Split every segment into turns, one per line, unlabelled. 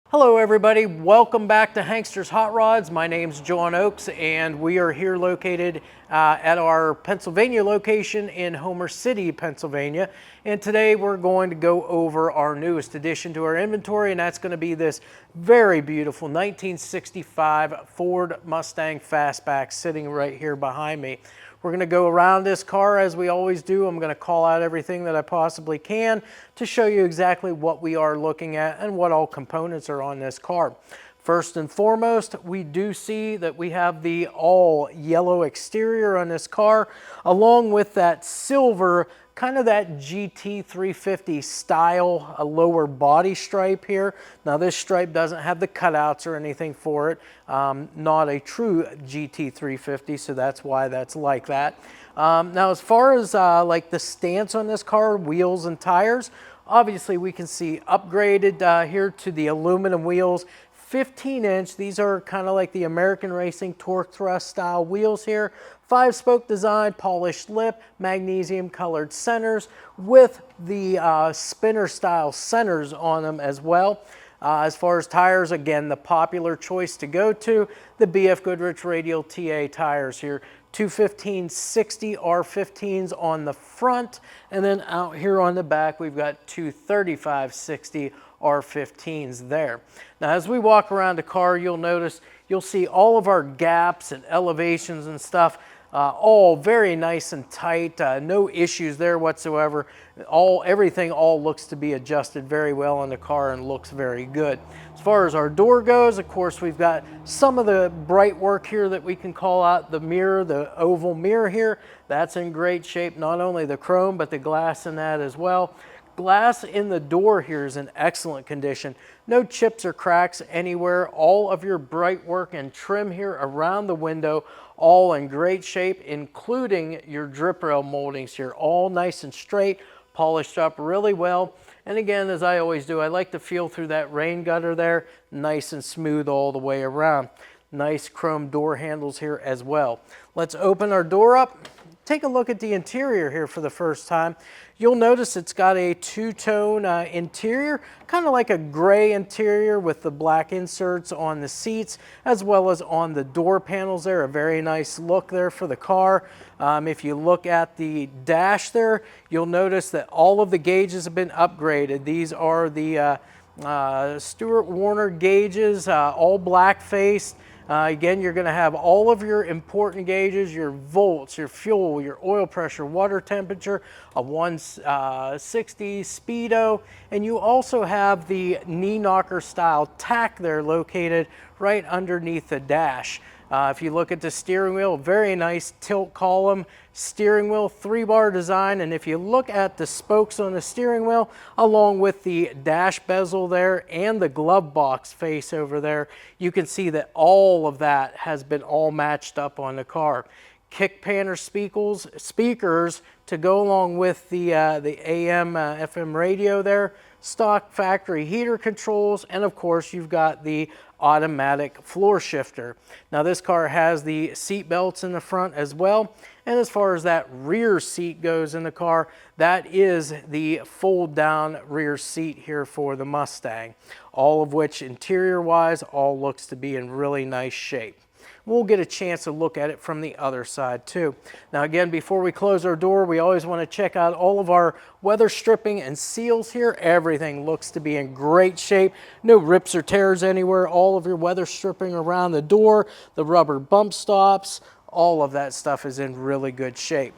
Hello everybody, welcome back to Hankster's Hot Rods. My name's John Oakes and we are here located at our Pennsylvania location in Homer City, Pennsylvania. And today we're going to go over our newest addition to our inventory, and that's going to be this very beautiful 1965 Ford Mustang Fastback sitting right here behind me. We're going to go around this car as we always do. I'm going to call out everything that I possibly can to show you exactly what we are looking at and what all components are on this car. First and foremost, we do see that we have the all yellow exterior on this car, along with that silver, kind of that GT 350 style, a lower body stripe here. Now this stripe doesn't have the cutouts or anything for it. Not a true GT 350, so that's why that's like that. Now as far as like the stance on this car, wheels and tires, obviously we can see upgraded here to the aluminum wheels. 15-inch, these are kind of like the American Racing torque thrust style wheels here. 5-spoke design, polished lip, magnesium colored centers with the spinner style centers on them as well. As far as tires, again, the popular choice to go to, the BF Goodrich Radial TA tires here. 215/60 R15s on the front, and then out here on the back we've got 235/60 R15s there. Now as we walk around the car, you'll see all of our gaps and elevations and stuff all very nice and tight, no issues there whatsoever. Everything looks to be adjusted very well on the car and looks very good. As far as our door goes, of course, we've got some of the bright work here that we can call out. The mirror, the oval mirror here, that's in great shape. Not only the chrome, but the glass in that as well. Glass in the door here is in excellent condition. No chips or cracks anywhere. All of your bright work and trim here around the window, all in great shape, including your drip rail moldings here. All nice and straight, polished up really well. And again, as I always do, I like to feel through that rain gutter there, nice and smooth all the way around. Nice chrome door handles here as well. Let's open our door up. Take a look at the interior here for the first time. You'll notice it's got a two-tone interior, kind of like a gray interior with the black inserts on the seats as well as on the door panels there. A very nice look there for the car. If you look at the dash there, you'll notice that all of the gauges have been upgraded. These are the Stewart Warner gauges, all black faced. Again, you're going to have all of your important gauges, your volts, your fuel, your oil pressure, water temperature, a 160 speedo, and you also have the knee knocker style tack there located right underneath the dash. If you look at the steering wheel, very nice tilt column steering wheel, 3-bar design. And if you look at the spokes on the steering wheel, along with the dash bezel there and the glove box face over there, you can see that all of that has been all matched up on the car. Kick panner speakers to go along with the AM FM radio there, stock factory heater controls, and of course you've got the automatic floor shifter. Now this car has the seat belts in the front as well, and as far as that rear seat goes in the car, that is the fold down rear seat here for the Mustang, all of which interior wise all looks to be in really nice shape. We'll get a chance to look at it from the other side too. Now again, before we close our door, we always want to check out all of our weather stripping and seals here. Everything looks to be in great shape. No rips or tears anywhere. All of your weather stripping around the door, the rubber bump stops, all of that stuff is in really good shape.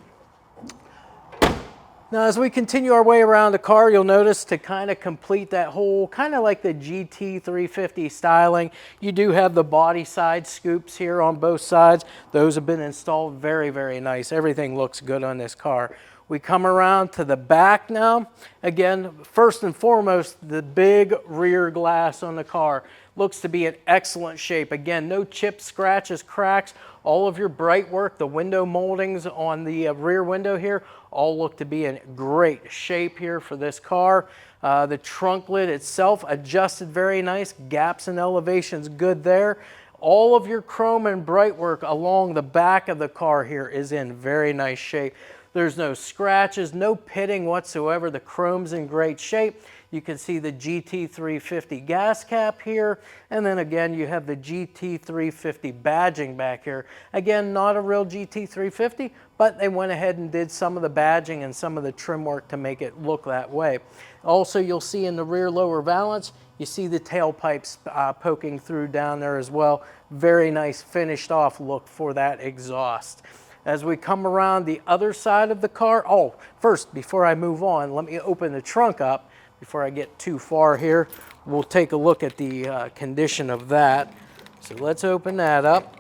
Now as we continue our way around the car, you'll notice to kind of complete that whole, kind of like the GT 350 styling, you do have the body side scoops here on both sides. Those have been installed very, very nice. Everything looks good on this car. We come around to the back now. Again, first and foremost, the big rear glass on the car looks to be in excellent shape. Again, no chips, scratches, cracks. All of your bright work, the window moldings on the rear window here, all look to be in great shape here for this car. The trunk lid itself adjusted very nice. Gaps and elevations good there. All of your chrome and bright work along the back of the car here is in very nice shape. There's no scratches, no pitting whatsoever. The chrome's in great shape. You can see the GT350 gas cap here, and then again you have the GT350 badging back here. Again, not a real GT350, but they went ahead and did some of the badging and some of the trim work to make it look that way. Also, you'll see in the rear lower valance, you see the tailpipes poking through down there as well. Very nice finished off look for that exhaust. As we come around the other side of the car, oh, first, before I move on, let me open the trunk up. Before I get too far here, we'll take a look at the condition of that. So let's open that up.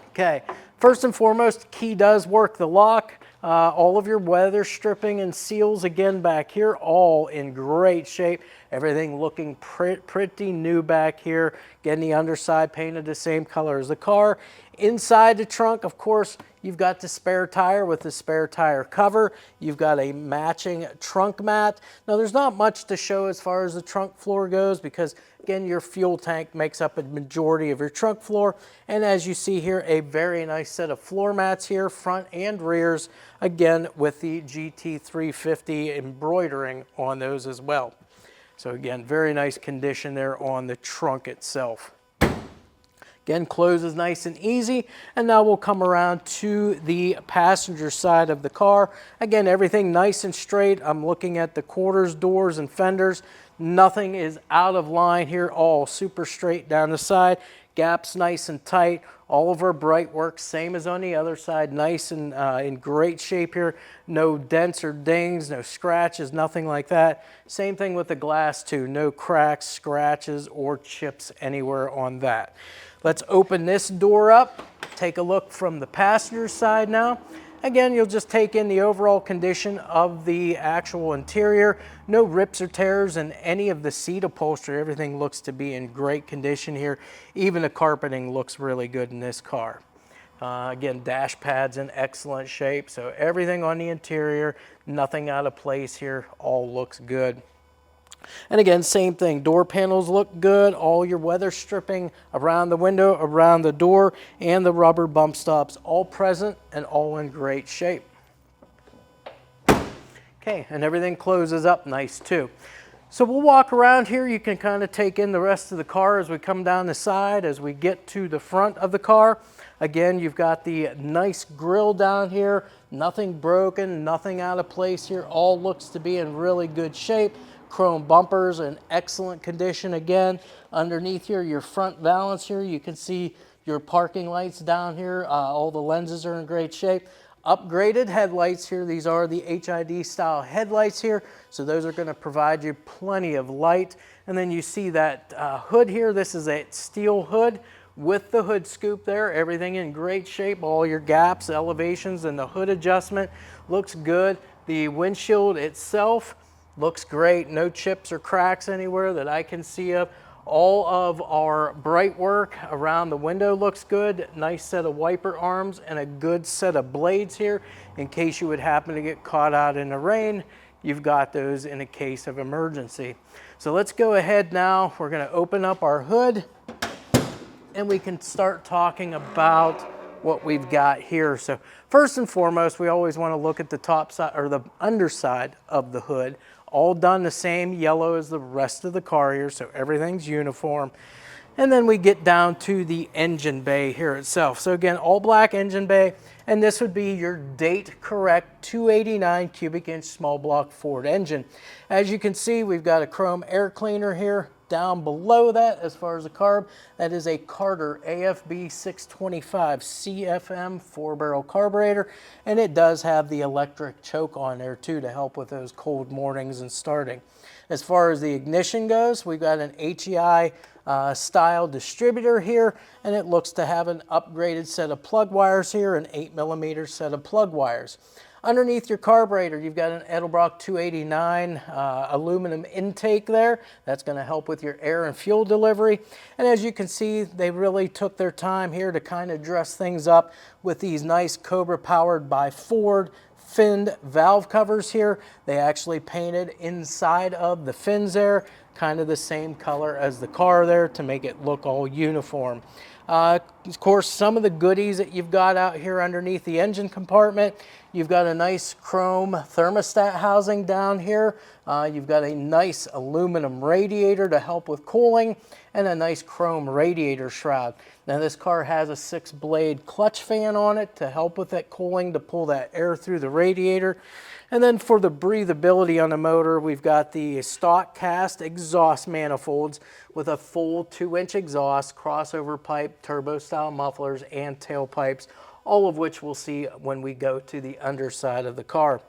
Okay, first and foremost, key does work the lock. All of your weather stripping and seals again back here, all in great shape. Everything looking pretty new back here. Getting the underside painted the same color as the car. Inside the trunk, of course, you've got the spare tire with the spare tire cover. You've got a matching trunk mat. Now, there's not much to show as far as the trunk floor goes because, again, your fuel tank makes up a majority of your trunk floor. And as you see here, a very nice set of floor mats here, front and rears, again, with the GT350 embroidering on those as well. So again, very nice condition there on the trunk itself. Again, closes nice and easy. And now we'll come around to the passenger side of the car. Again, everything nice and straight. I'm looking at the quarters, doors, and fenders. Nothing is out of line here, all super straight down the side. Gaps nice and tight. All of our bright work, same as on the other side, nice and in great shape here. No dents or dings, no scratches, nothing like that. Same thing with the glass too. No cracks, scratches, or chips anywhere on that. Let's open this door up. Take a look from the passenger side now. Again, you'll just take in the overall condition of the actual interior. No rips or tears in any of the seat upholstery. Everything looks to be in great condition here. Even the carpeting looks really good in this car. Again, dash pads in excellent shape. So everything on the interior, nothing out of place here, all looks good. And again, same thing, door panels look good, all your weather stripping around the window, around the door, and the rubber bump stops, all present and all in great shape. Okay, and everything closes up nice too. So we'll walk around here. You can kind of take in the rest of the car as we come down the side, as we get to the front of the car. Again, you've got the nice grille down here, nothing broken, nothing out of place here, all looks to be in really good shape. Chrome bumpers in excellent condition again. Underneath here, your front valance here, you can see your parking lights down here. All the lenses are in great shape. Upgraded headlights here. These are the HID style headlights here. So those are going to provide you plenty of light. And then you see that hood here. This is a steel hood with the hood scoop there. Everything in great shape. All your gaps, elevations, and the hood adjustment looks good. The windshield itself looks great. No chips or cracks anywhere that I can see of. All of our bright work around the window looks good. Nice set of wiper arms and a good set of blades here in case you would happen to get caught out in the rain. You've got those in a case of emergency. So let's go ahead now. We're going to open up our hood and we can start talking about what we've got here. So first and foremost, we always want to look at the top side or the underside of the hood. All done the same yellow as the rest of the car here, so everything's uniform. And then we get down to the engine bay here itself. So again, all black engine bay, and this would be your date correct 289 cubic inch small block Ford engine. As you can see, we've got a chrome air cleaner here. Down below that, as far as the carb, that is a Carter AFB 625 CFM 4-barrel carburetor, and it does have the electric choke on there too to help with those cold mornings and starting. As far as the ignition goes, we've got an HEI style distributor here, and it looks to have an upgraded set of plug wires here, an 8mm set of plug wires. Underneath your carburetor, you've got an Edelbrock 289 aluminum intake there. That's going to help with your air and fuel delivery. And as you can see, they really took their time here to kind of dress things up with these nice Cobra powered by Ford finned valve covers here. They actually painted inside of the fins there, kind of the same color as the car there to make it look all uniform. Of course, some of the goodies that you've got out here underneath the engine compartment, you've got a nice chrome thermostat housing down here. You've got a nice aluminum radiator to help with cooling, and a nice chrome radiator shroud. Now this car has a 6-blade clutch fan on it to help with that cooling, to pull that air through the radiator. And then for the breathability on the motor, we've got the stock cast exhaust manifolds with a full 2-inch exhaust, crossover pipe, turbo style mufflers, and tailpipes, all of which we'll see when we go to the underside of the car.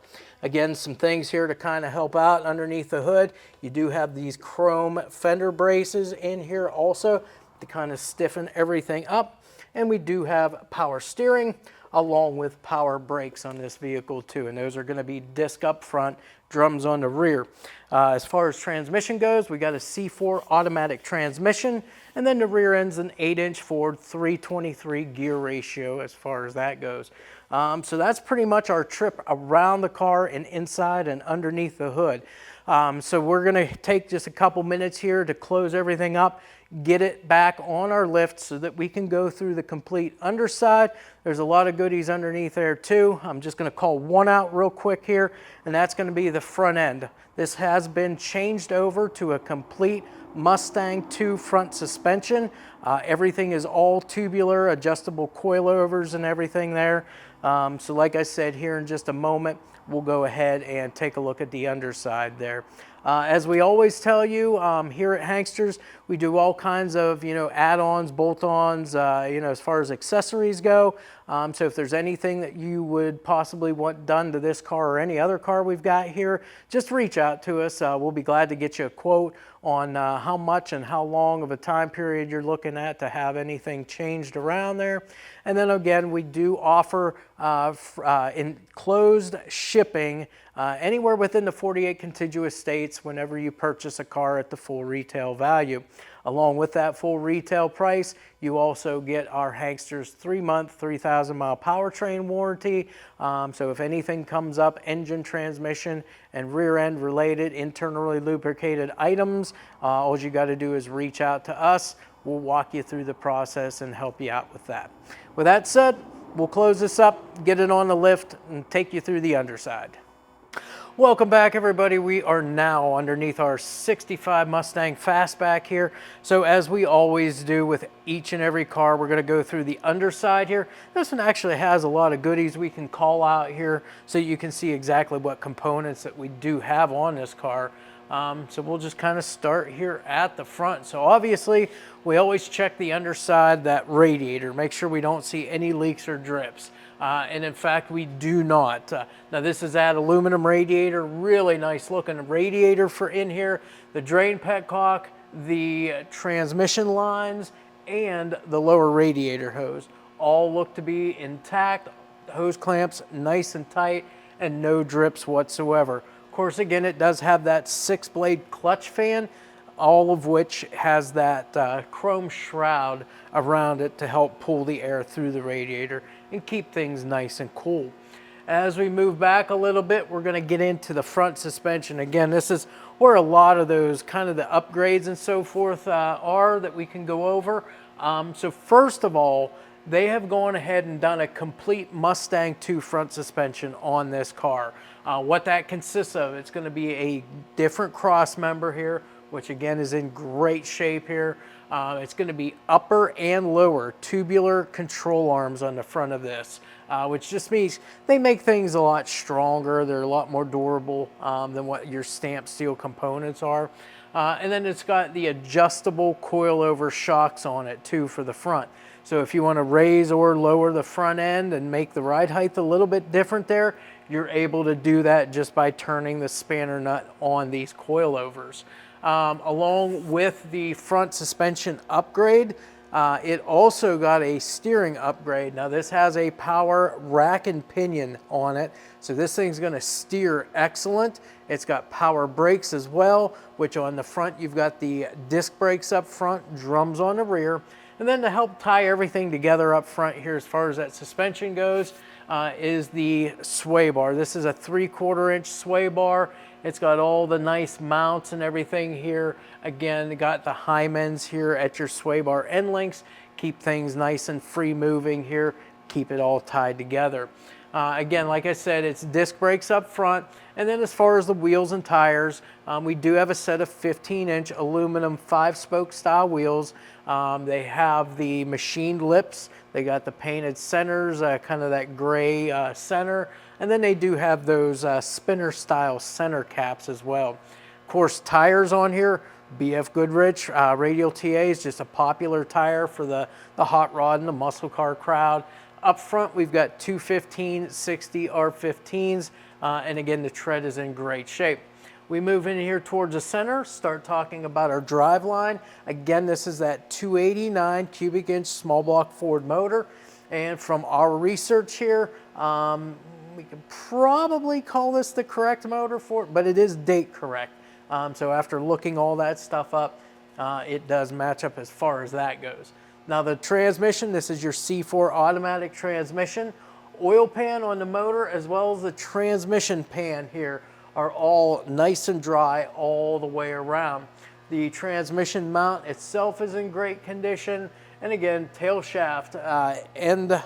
Again, some things here to kind of help out underneath the hood. You do have these chrome fender braces in here also to kind of stiffen everything up. And we do have power steering along with power brakes on this vehicle too. And those are going to be disc up front, drums on the rear. As far as transmission goes, we got a C4 automatic transmission, and then the rear end's an 8-inch Ford 323 gear ratio as far as that goes. So that's pretty much our trip around the car and inside and underneath the hood. So we're going to take just a couple minutes here to close everything up, get it back on our lift so that we can go through the complete underside. There's a lot of goodies underneath there too. I'm just going to call one out real quick here, and that's going to be the front end. This has been changed over to a complete Mustang 2 front suspension. Everything is all tubular, adjustable coilovers and everything there. So like I said, here in just a moment, we'll go ahead and take a look at the underside there. As we always tell you, here at Hanksters, we do all kinds of, add-ons, bolt-ons, as far as accessories go. So if there's anything that you would possibly want done to this car or any other car we've got here, just reach out to us. We'll be glad to get you a quote on how much and how long of a time period you're looking at to have anything changed around there. And then again, we do offer enclosed shipping anywhere within the 48 contiguous states whenever you purchase a car at the full retail value. Along with that full retail price, you also get our Hanksters 3-month, 3,000-mile powertrain warranty. So if anything comes up, engine, transmission, and rear end related, internally lubricated items, all you got to do is reach out to us. We'll walk you through the process and help you out with that. With that said, we'll close this up, get it on the lift, and take you through the underside. Welcome back, everybody. We are now underneath our 65 Mustang Fastback here. So as we always do with each and every car, we're going to go through the underside here. This one actually has a lot of goodies we can call out here so you can see exactly what components that we do have on this car. So we'll just kind of start here at the front. So obviously, we always check the underside, that radiator, make sure we don't see any leaks or drips. And in fact, we do not. Now this is that aluminum radiator, really nice looking radiator for in here. The drain petcock, the transmission lines, and the lower radiator hose all look to be intact. Hose clamps nice and tight and no drips whatsoever. Of course, again, it does have that 6-blade clutch fan, all of which has that chrome shroud around it to help pull the air through the radiator and keep things nice and cool. As we move back a little bit, we're going to get into the front suspension. Again, this is where a lot of those kind of the upgrades and so forth are that we can go over. So first of all, they have gone ahead and done a complete Mustang 2 front suspension on this car. What that consists of, it's going to be a different cross member here, which again is in great shape here. It's going to be upper and lower tubular control arms on the front of this, which just means they make things a lot stronger. They're a lot more durable than what your stamped steel components are. And then it's got the adjustable coilover shocks on it too for the front. So if you want to raise or lower the front end and make the ride height a little bit different there, you're able to do that just by turning the spanner nut on these coilovers. Along with the front suspension upgrade, it also got a steering upgrade. Now this has a power rack and pinion on it, so this thing's going to steer excellent. It's got power brakes as well, which on the front you've got the disc brakes up front, drums on the rear. And then to help tie everything together up front here as far as that suspension goes is the sway bar. This is a 3/4 inch sway bar. It's got all the nice mounts and everything here. Again, got the Hymens here at your sway bar end links, keep things nice and free moving here, keep it all tied together. Again, like I said, it's disc brakes up front, and then as far as the wheels and tires, we do have a set of 15-inch aluminum 5-spoke style wheels. They have the machined lips, they got the painted centers, kind of that gray center, and then they do have those spinner style center caps as well. Of course, tires on here, BF Goodrich, Radial TA is just a popular tire for the hot rod and the muscle car crowd. Up front, we've got 215/60 R15s, and again, the tread is in great shape. We move in here towards the center, start talking about our drive line. Again, this is that 289 cubic inch small block Ford motor, and from our research here, we could probably call this the correct motor for it, but it is date correct. So after looking all that stuff up, it does match up as far as that goes. Now the transmission, this is your C4 automatic transmission. Oil pan on the motor as well as the transmission pan here are all nice and dry all the way around. The transmission mount itself is in great condition. And again, tail shaft end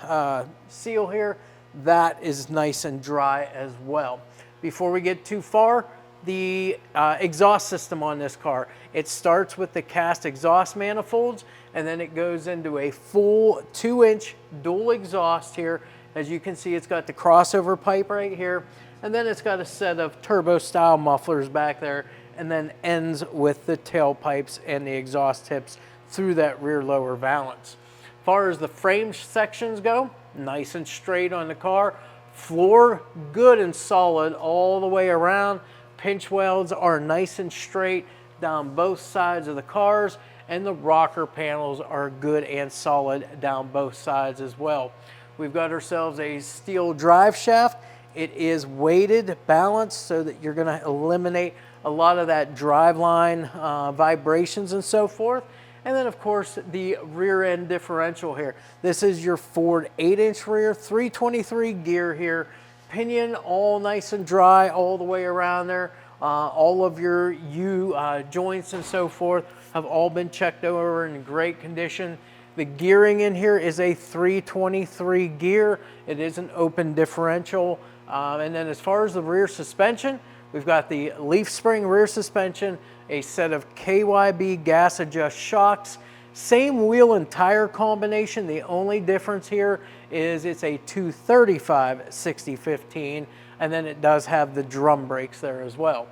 seal here, that is nice and dry as well. Before we get too far, the exhaust system on this car, it starts with the cast exhaust manifolds, and then it goes into a full 2-inch dual exhaust here. As you can see, it's got the crossover pipe right here, and then it's got a set of turbo style mufflers back there, and then ends with the tailpipes and the exhaust tips through that rear lower valance. As far as the frame sections go, nice and straight on the car. Floor, good and solid all the way around. Pinch welds are nice and straight down both sides of the cars, and the rocker panels are good and solid down both sides as well. We've got ourselves a steel drive shaft. It is weighted, balanced, so that you're going to eliminate a lot of that drive line vibrations and so forth. And then of course the rear end differential here. This is your Ford 8-inch rear, 323 gear here. Pinion all nice and dry all the way around there. All of your U joints and so forth have all been checked over in great condition. The gearing in here is a 323 gear. It is an open differential. And then as far as the rear suspension, we've got the leaf spring rear suspension, a set of KYB gas adjust shocks, same wheel and tire combination. The only difference here is it's a 235/60/15, and then it does have the drum brakes there as well.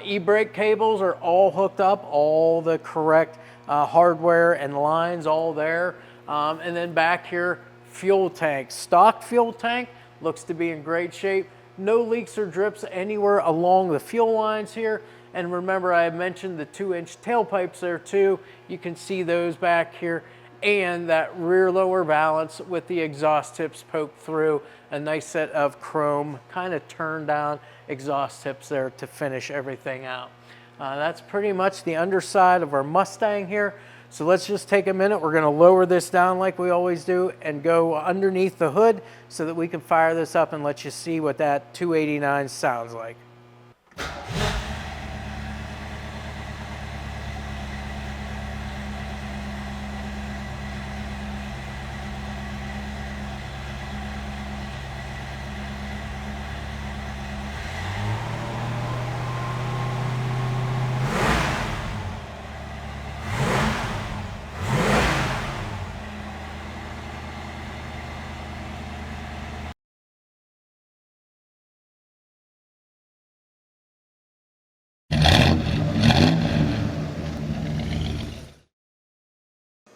E-brake cables are all hooked up, all the correct hardware and lines all there. And then back here, fuel tank. Stock fuel tank looks to be in great shape. No leaks or drips anywhere along the fuel lines here. And remember, I had mentioned the 2-inch tailpipes there too. You can see those back here, and that rear lower valance with the exhaust tips poked through. A nice set of chrome kind of turned down exhaust tips there to finish everything out. That's pretty much the underside of our Mustang here. So let's just take a minute. We're going to lower this down like we always do and go underneath the hood so that we can fire this up and let you see what that 289 sounds like.